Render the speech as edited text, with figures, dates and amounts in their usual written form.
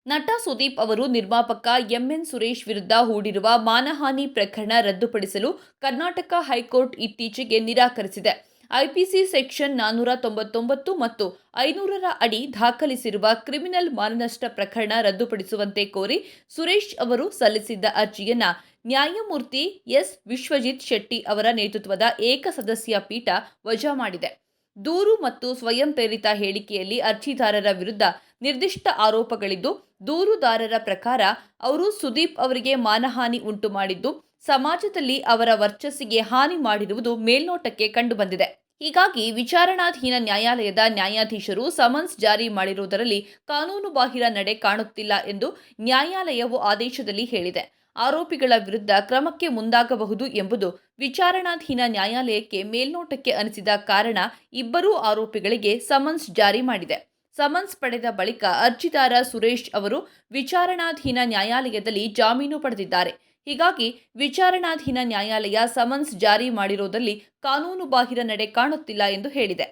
ನಟ ಸುದೀಪ್ ಅವರು ನಿರ್ಮಾಪಕ ಎಂಎನ್ ಸುರೇಶ್ ವಿರುದ್ಧ ಹೂಡಿರುವ ಮಾನಹಾನಿ ಪ್ರಕರಣ ರದ್ದುಪಡಿಸಲು ಕರ್ನಾಟಕ ಹೈಕೋರ್ಟ್ ಇತ್ತೀಚೆಗೆ ನಿರಾಕರಿಸಿದೆ. ಐಪಿಸಿ ಸೆಕ್ಷನ್ 499 ಮತ್ತು 500ರ ಅಡಿ ದಾಖಲಿಸಿರುವ ಕ್ರಿಮಿನಲ್ ಮಾನನಷ್ಟ ಪ್ರಕರಣ ರದ್ದುಪಡಿಸುವಂತೆ ಕೋರಿ ಸುರೇಶ್ ಅವರು ಸಲ್ಲಿಸಿದ್ದ ಅರ್ಜಿಯನ್ನ ನ್ಯಾಯಮೂರ್ತಿ ಎಸ್. ವಿಶ್ವಜಿತ್ ಶೆಟ್ಟಿ ಅವರ ನೇತೃತ್ವದ ಏಕಸದಸ್ಯ ಪೀಠ ವಜಾ ಮಾಡಿದೆ. ದೂರು ಮತ್ತು ಸ್ವಯಂ ಪ್ರೇರಿತ ಹೇಳಿಕೆಯಲ್ಲಿ ಅರ್ಜಿದಾರರ ವಿರುದ್ಧ ನಿರ್ದಿಷ್ಟ ಆರೋಪಗಳಿದ್ದು, ದೂರುದಾರರ ಪ್ರಕಾರ ಅವರು ಸುದೀಪ್ ಅವರಿಗೆ ಮಾನಹಾನಿ ಉಂಟು ಮಾಡಿದ್ದು, ಸಮಾಜದಲ್ಲಿ ಅವರ ವರ್ಚಸ್ಸಿಗೆ ಹಾನಿ ಮಾಡಿರುವುದು ಮೇಲ್ನೋಟಕ್ಕೆ ಕಂಡುಬಂದಿದೆ. ಹೀಗಾಗಿ ವಿಚಾರಣಾಧೀನ ನ್ಯಾಯಾಲಯದ ನ್ಯಾಯಾಧೀಶರು ಸಮನ್ಸ್ ಜಾರಿ ಮಾಡಿರುವುದರಲ್ಲಿ ಕಾನೂನುಬಾಹಿರ ನಡೆ ಕಾಣುತ್ತಿಲ್ಲ ಎಂದು ನ್ಯಾಯಾಲಯವು ಆದೇಶದಲ್ಲಿ ಹೇಳಿದೆ. ಆರೋಪಿಗಳ ವಿರುದ್ಧ ಕ್ರಮಕ್ಕೆ ಮುಂದಾಗಬಹುದು ಎಂಬುದು ವಿಚಾರಣಾಧೀನ ನ್ಯಾಯಾಲಯಕ್ಕೆ ಮೇಲ್ನೋಟಕ್ಕೆ ಅನಿಸಿದ ಕಾರಣ ಇಬ್ಬರೂ ಆರೋಪಿಗಳಿಗೆ ಸಮನ್ಸ್ ಜಾರಿ ಮಾಡಿದೆ. ಸಮನ್ಸ್ ಪಡೆದ ಬಳಿಕ ಅರ್ಜಿದಾರ ಸುರೇಶ್ ಅವರು ವಿಚಾರಣಾಧೀನ ನ್ಯಾಯಾಲಯದಲ್ಲಿ ಜಾಮೀನು ಪಡೆದಿದ್ದಾರೆ. ಹೀಗಾಗಿ ವಿಚಾರಣಾಧೀನ ನ್ಯಾಯಾಲಯ ಸಮನ್ಸ್ ಜಾರಿ ಮಾಡಿರುವುದರಲ್ಲಿ ಕಾನೂನುಬಾಹಿರ ನಡೆ ಕಾಣುತ್ತಿಲ್ಲ ಎಂದು ಹೇಳಿದೆ.